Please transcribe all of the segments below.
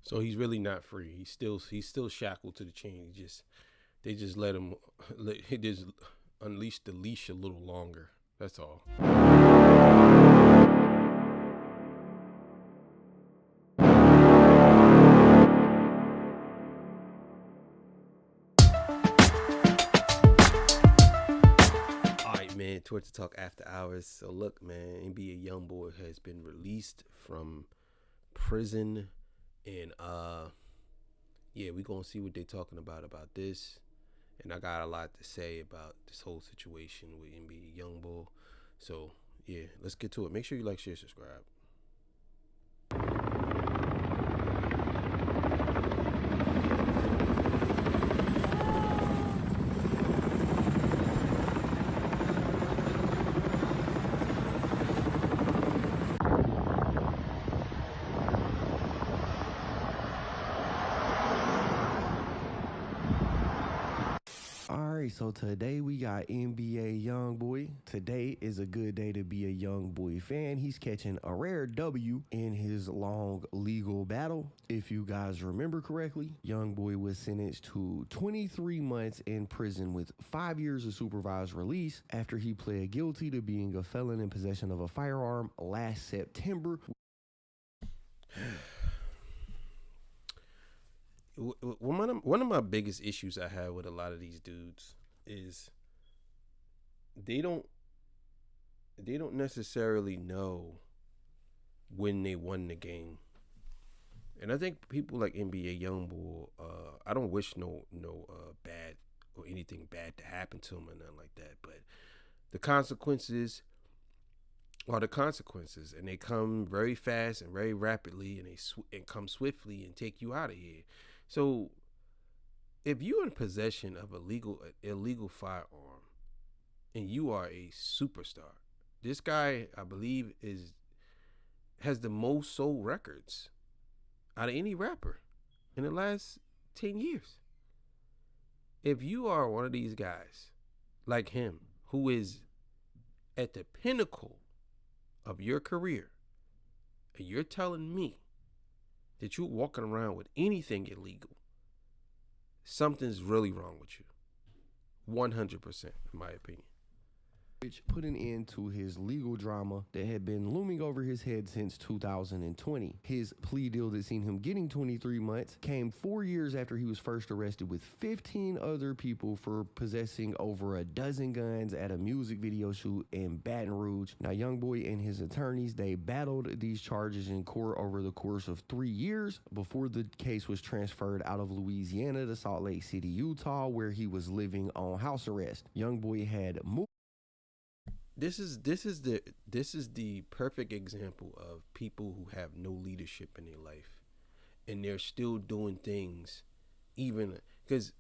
So he's really not free. He's still shackled to the chain. They just let him he just unleash the leash a little longer. That's all. All right, man. Towards the talk after hours. So look, man. NBA YoungBoy has been released from prison, and yeah, we gonna see what they talking about this. And I got a lot to say about this whole situation with NBA YoungBoy. So yeah, let's get to it. Make sure you like, share, subscribe. All right, so today we got NBA YoungBoy. Today is a good day to be a YoungBoy fan. He's catching a rare W in his long legal battle. If you guys remember correctly, YoungBoy was sentenced to 23 months in prison with 5 years of supervised release after he pled guilty to being a felon in possession of a firearm last September. One of my biggest issues I have with a lot of these dudes is they don't they don't necessarily know when they won the game. And I think people like NBA YoungBoy, I don't wish no bad or anything bad to happen to him or nothing like that. But the consequences are the consequences, and they come very fast and very rapidly, and and come swiftly and take you out of here. So if you're in possession of illegal firearm and you are a superstar, this guy I believe has the most sold records out of any rapper in the last 10 years. If you are one of these guys like him who is at the pinnacle of your career, and you're telling me that you're walking around with anything illegal, something's really wrong with you. 100%, in my opinion. Which put an end to his legal drama that had been looming over his head since 2020. His plea deal that seen him getting 23 months came 4 years after he was first arrested with 15 other people for possessing over a dozen guns at a music video shoot in Baton Rouge. Now, YoungBoy and his attorneys, they battled these charges in court over the course of 3 years before the case was transferred out of Louisiana to Salt Lake City, Utah, where he was living on house arrest. YoungBoy had moved. This is the perfect example of people who have no leadership in their life, and they're still doing things, even because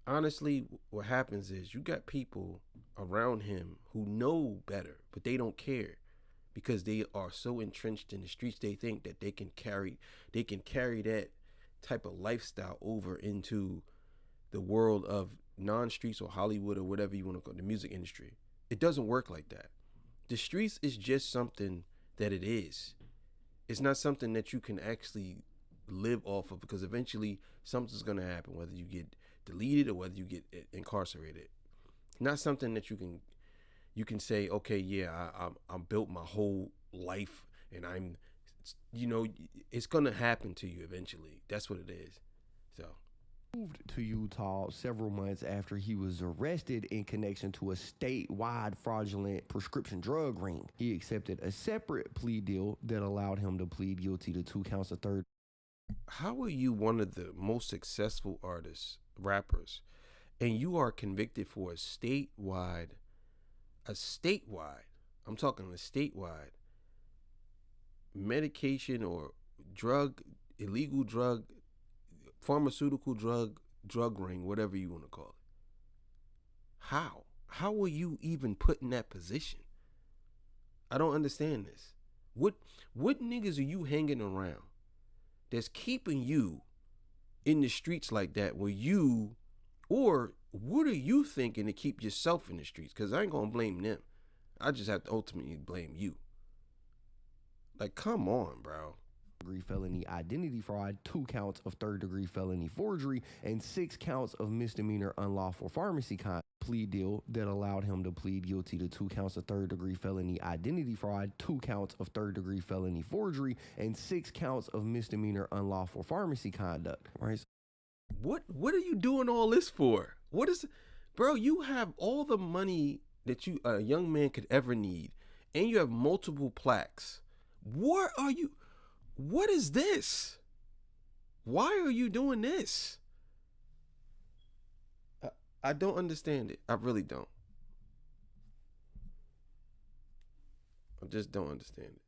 honestly, what happens is you got people around him who know better, but they don't care because they are so entrenched in the streets. They think that they can carry that type of lifestyle over into the world of non-streets or Hollywood or whatever you want to call the music industry. It doesn't work like that. The streets is just something that it is. It's not something that you can actually live off of, because eventually something's gonna happen, whether you get deleted or whether you get incarcerated. Not something that you can say, okay, yeah, I'm built my whole life, and it's gonna happen to you eventually. That's what it is. So Moved to Utah several months after he was arrested in connection to a statewide fraudulent prescription drug ring. He accepted a separate plea deal that allowed him to plead guilty to 2 counts of third. how are you one of the most successful artists, rappers, and you are convicted for a statewide, I'm talking a statewide medication or drug, illegal drug, pharmaceutical drug ring, whatever you want to call it. How? How were you even put in that position? I don't understand this. What what niggas are you hanging around that's keeping you in the streets like that, where you, or what are you thinking to keep yourself in the streets? Because I ain't gonna blame them. I just have to ultimately blame you. Like, come on, bro. degree felony identity fraud, 2 counts of third-degree felony forgery, and 6 counts of misdemeanor unlawful pharmacy plea deal that allowed him to plead guilty to 2 counts of third-degree felony identity fraud, 2 counts of third-degree felony forgery, and 6 counts of misdemeanor unlawful pharmacy conduct. Right? What are you doing all this for? What is, bro? You have all the money that a young man could ever need, and you have multiple plaques. What is this? Why are you doing this? I don't understand it. I really don't. I just don't understand it.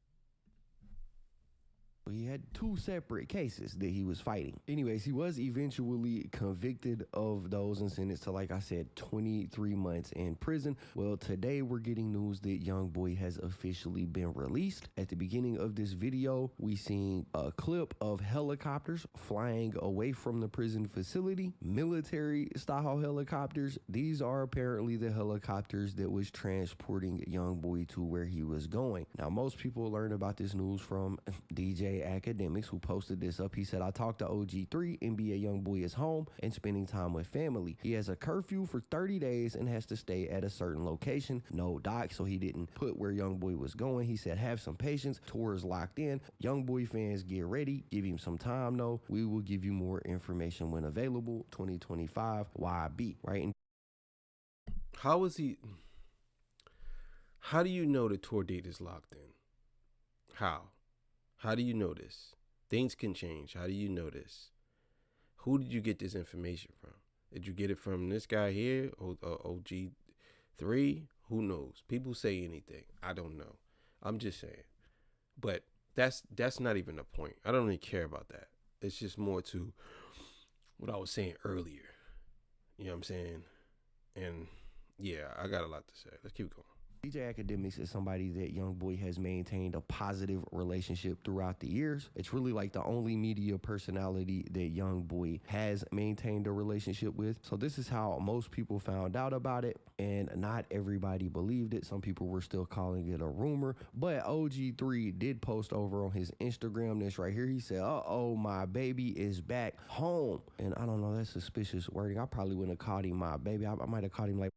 He had 2 separate cases that he was fighting. Anyways, he was eventually convicted of those and sentenced to, like I said, 23 months in prison. Well, today we're getting news that YoungBoy has officially been released. At the beginning of this video, we seen a clip of helicopters flying away from the prison facility, military-style helicopters. These are apparently the helicopters that was transporting YoungBoy to where he was going. Now, most people learned about this news from DJ Academics, who posted this up. He said, I talked to OG3, NBA YoungBoy is home and spending time with family. He has a curfew for 30 days and has to stay at a certain location. No doc, so he didn't put where YoungBoy was going. He said, have some patience. Tour is locked in. YoungBoy fans, get ready. Give him some time, though. We will give you more information when available. 2025 YB, right? And how do you know the tour date is locked in? How do you know this? Things can change. How do you know this? Who did you get this information from? Did you get it from this guy here, OG3? Who knows? People say anything. I don't know. I'm just saying. But that's not even the point. I don't really care about that. It's just more to what I was saying earlier. You know what I'm saying? And yeah, I got a lot to say. Let's keep going. DJ Academics is somebody that YoungBoy has maintained a positive relationship throughout the years. It's really like the only media personality that YoungBoy has maintained a relationship with. So this is how most people found out about it, and not everybody believed it. Some people were still calling it a rumor, but OG3 did post over on his Instagram this right here. He said, uh-oh, my baby is back home. And I don't know, that's suspicious wording. I probably wouldn't have called him my baby. I might have called him like,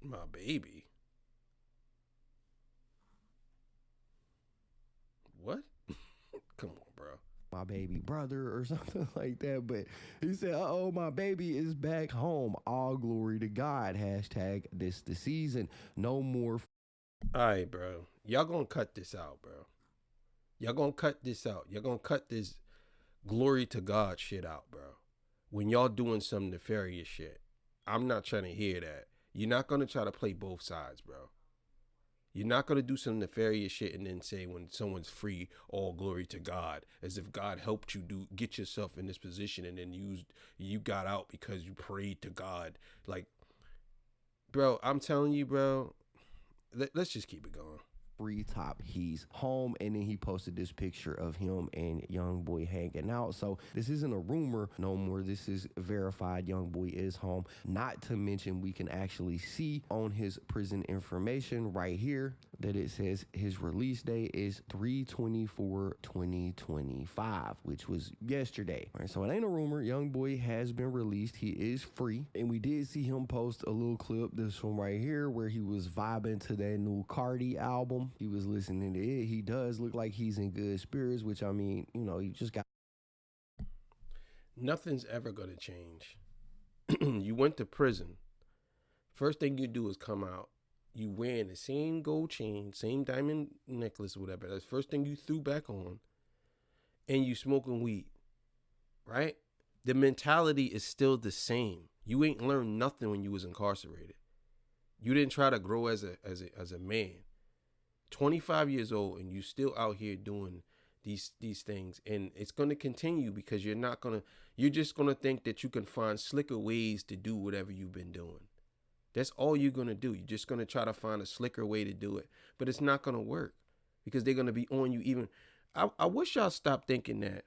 my baby. What? Come on, bro. My baby brother or something like that. But he said, uh-oh, my baby is back home. All glory to God. Hashtag this the season. No more. All right, bro. Y'all gonna cut this out, bro. Y'all gonna cut this out. Y'all gonna cut this glory to God shit out, bro. When y'all doing some nefarious shit. I'm not trying to hear that. You're not gonna try to play both sides, bro. You're not going to do some nefarious shit and then say when someone's free, all glory to God, as if God helped you get yourself in this position and then you got out because you prayed to God. Like, bro, I'm telling you, bro, let's just keep it going. Free top, he's home. And then he posted this picture of him and YoungBoy hanging out. So this isn't a rumor no more. This is verified. YoungBoy is home. Not to mention, we can actually see on his prison information right here that it says his release date is 3/24/2025, which was yesterday. All right, so it ain't a rumor. YoungBoy has been released. He is free. And we did see him post a little clip, this one right here, where he was vibing to that new Cardi album. He was listening to it. He does look like he's in good spirits, which, I mean, you know, you just got. Nothing's ever going to change. You went to prison. First thing you do is come out. You wearing the same gold chain, same diamond necklace, whatever. That's the first thing you threw back on. And you smoking weed, right? The mentality is still the same. You ain't learned nothing when you was incarcerated. You didn't try to grow as a man. 25 years old and you still out here doing these things, and it's going to continue because you're just going to think that you can find slicker ways to do whatever you've been doing. That's all you're going to do. You're just going to try to find a slicker way to do it, but it's not going to work because they're going to be on you. Even I wish y'all stopped thinking that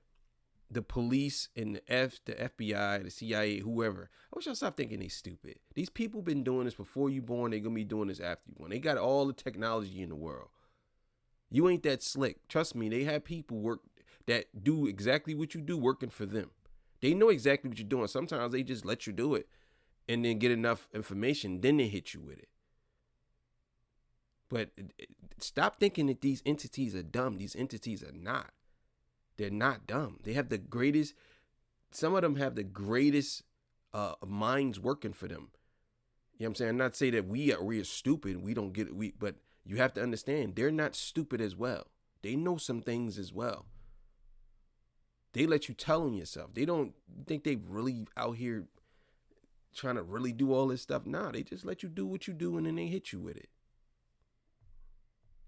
the police and the FBI, the CIA, whoever, I wish y'all stopped thinking they stupid. These people been doing this before you born. They're going to be doing this after you born. They got all the technology in the world. You ain't that slick. Trust me, they have people that do exactly what you do working for them. They know exactly what you're doing. Sometimes they just let you do it and then get enough information, then they hit you with it. But stop thinking that these entities are dumb. These entities are not. They're not dumb. They have the greatest, some of them have the greatest minds working for them. You know what I'm saying? Not say that we are stupid. We don't get it. But you have to understand, they're not stupid as well. They know some things as well. They let you tell on yourself. They don't think they really out here trying to really do all this stuff. Nah, they just let you do what you do and then they hit you with it.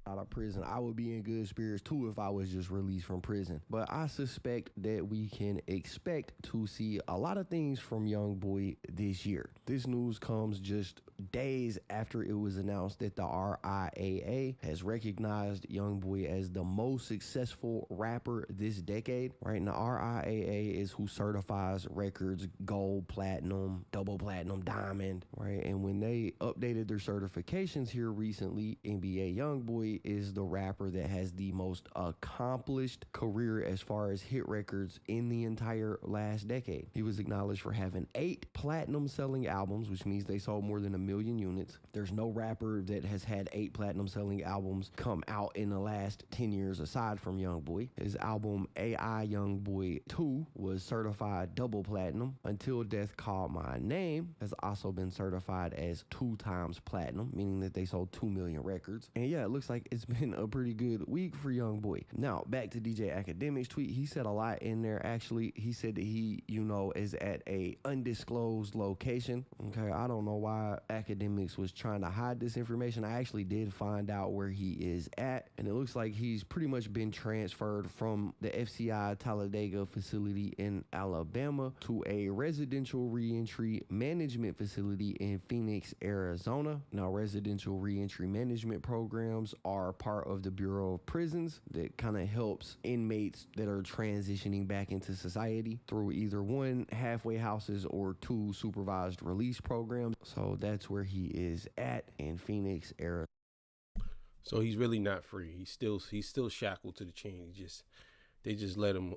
Out of prison, I would be in good spirits too if I was just released from prison. But I suspect that we can expect to see a lot of things from YoungBoy this year. This news comes just days after it was announced that the RIAA has recognized YoungBoy as the most successful rapper this decade. Right now, RIAA is who certifies records gold, platinum, double platinum, diamond. Right, and when they updated their certifications here recently, NBA YoungBoy is the rapper that has the most accomplished career as far as hit records in the entire last decade. He was acknowledged for having 8 platinum selling albums, which means they sold more than 1 million units. There's no rapper that has had 8 platinum selling albums come out in the last 10 years aside from YoungBoy. His album AI YoungBoy 2 was certified double platinum. Until Death Called My Name has also been certified as 2 times platinum, meaning that they sold 2 million records. And yeah, it looks like it's been a pretty good week for YoungBoy. Now, back to DJ Academic's tweet. He said a lot in there, actually. He said that he, is at a undisclosed location. Okay, I don't know why Academics was trying to hide this information. I actually did find out where he is at, and it looks like he's pretty much been transferred from the FCI Talladega facility in Alabama to a residential reentry management facility in Phoenix, Arizona. Now, residential reentry management programs are part of the Bureau of Prisons that kind of helps inmates that are transitioning back into society through either 1 halfway houses or 2 supervised release programs. So that's where he is at in Phoenix, Arizona. So he's really not free. He's still shackled to the chain. They just let him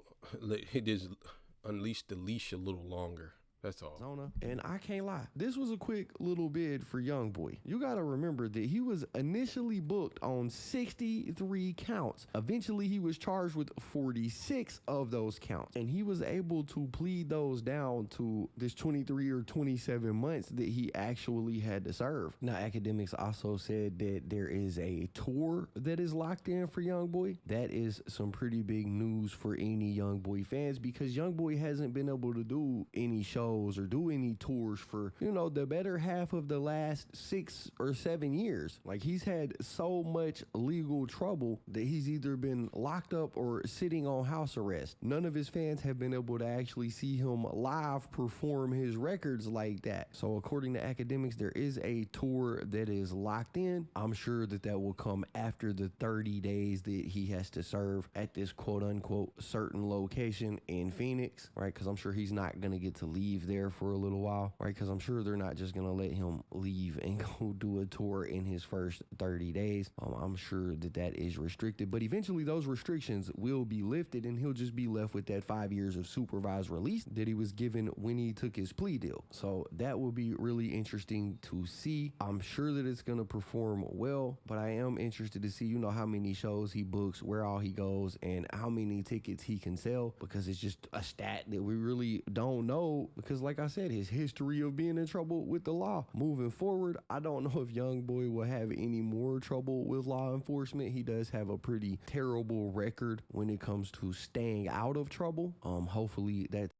unleash the leash a little longer. That's all. And I can't lie, this was a quick little bid for YoungBoy. You gotta remember that he was initially booked on 63 counts. Eventually, he was charged with 46 of those counts, and he was able to plead those down to this 23 or 27 months that he actually had to serve. Now, Academics also said that there is a tour that is locked in for YoungBoy. That is some pretty big news for any YoungBoy fans, because YoungBoy hasn't been able to do any shows or do any tours for, the better half of the last 6 or 7 years. Like, he's had so much legal trouble that he's either been locked up or sitting on house arrest. None of his fans have been able to actually see him live perform his records like that. So according to Academics, there is a tour that is locked in. I'm sure that will come after the 30 days that he has to serve at this quote unquote certain location in Phoenix, right? Because I'm sure he's not going to get to leave there for a little while, right? Because I'm sure they're not just gonna let him leave and go do a tour in his first 30 days. I'm sure that is restricted, but eventually those restrictions will be lifted and he'll just be left with that 5 years of supervised release that he was given when he took his plea deal. So that will be really interesting to see. I'm sure that it's gonna perform well, but I am interested to see, how many shows he books, where all he goes, and how many tickets he can sell, because it's just a stat that we really don't know, because like I said, his history of being in trouble with the law. Moving forward, I don't know if YoungBoy will have any more trouble with law enforcement. He does have a pretty terrible record when it comes to staying out of trouble. Hopefully that.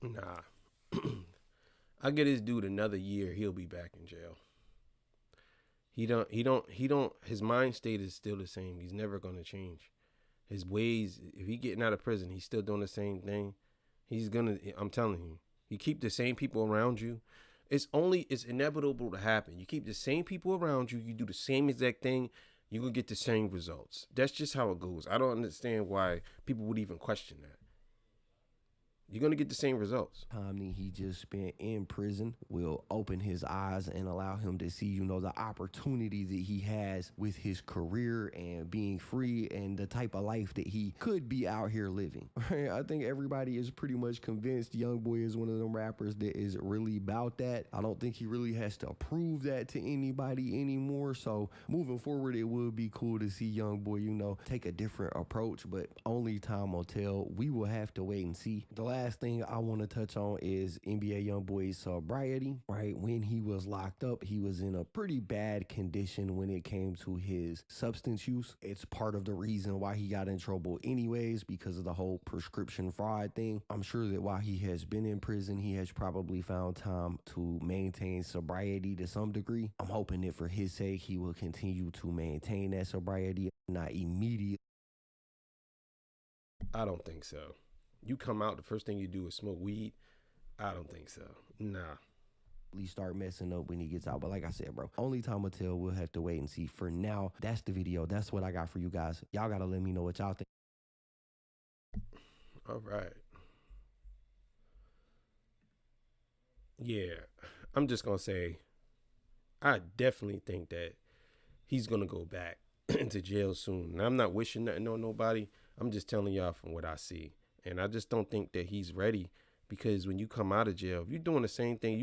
Nah. I get this dude another year, he'll be back in jail. His mind state is still the same. He's never going to change. His ways, if he getting out of prison, he's still doing the same thing. I'm telling you, you keep the same people around you. It's inevitable to happen. You keep the same people around you. You do the same exact thing. You're going to get the same results. That's just how it goes. I don't understand why people would even question that. you're gonna get the same results. Time that he just spent in prison will open his eyes and allow him to see, the opportunity that he has with his career and being free and the type of life that he could be out here living. Right? I think everybody is pretty much convinced YoungBoy is one of them rappers that is really about that. I don't think he really has to prove that to anybody anymore. So moving forward, it would be cool to see YoungBoy, take a different approach, but only time will tell. We will have to wait and see. The last thing I want to touch on is NBA YoungBoy's sobriety, right? When he was locked up, he was in a pretty bad condition when it came to his substance use. It's part of the reason why he got in trouble anyways, because of the whole prescription fraud thing. I'm sure that while he has been in prison, he has probably found time to maintain sobriety to some degree. I'm hoping that for his sake, he will continue to maintain that sobriety, not immediately. I don't think so. You come out, the first thing you do is smoke weed. I don't think so. Nah. Start messing up when he gets out. But like I said, bro, only time will tell. We'll have to wait and see. For now, that's the video. That's what I got for you guys. Y'all got to let me know what y'all think. All right. Yeah. I'm just going to say, I definitely think that he's going to go back into jail soon. And I'm not wishing nothing on nobody. I'm just telling y'all from what I see. And I just don't think that he's ready, because when you come out of jail, if you're doing the same thing, if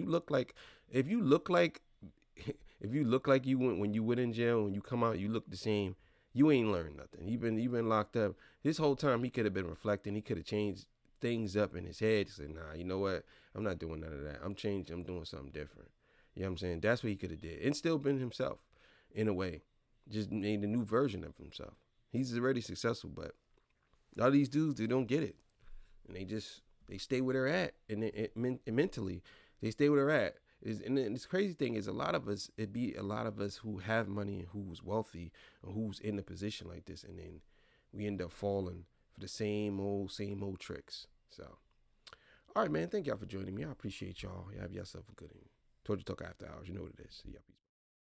you look like you went when you went in jail, when you come out, you look the same, you ain't learned nothing. You've been locked up. This whole time he could have been reflecting. He could have changed things up in his head. He said, nah, you know what? I'm not doing none of that. I'm changing. I'm doing something different. You know what I'm saying? That's what he could have did. And still been himself in a way. Just made a new version of himself. He's already successful, but a lot of these dudes, they don't get it. And they stay where they're at, and mentally, they stay where they're at. And this crazy thing is, a lot of us who have money and who's wealthy or who's in a position like this, and then we end up falling for the same old tricks. So, all right, man, thank y'all for joining me. I appreciate y'all. You have yourself a good one. Told you talk after hours. You know what it is. See y'all. Peace.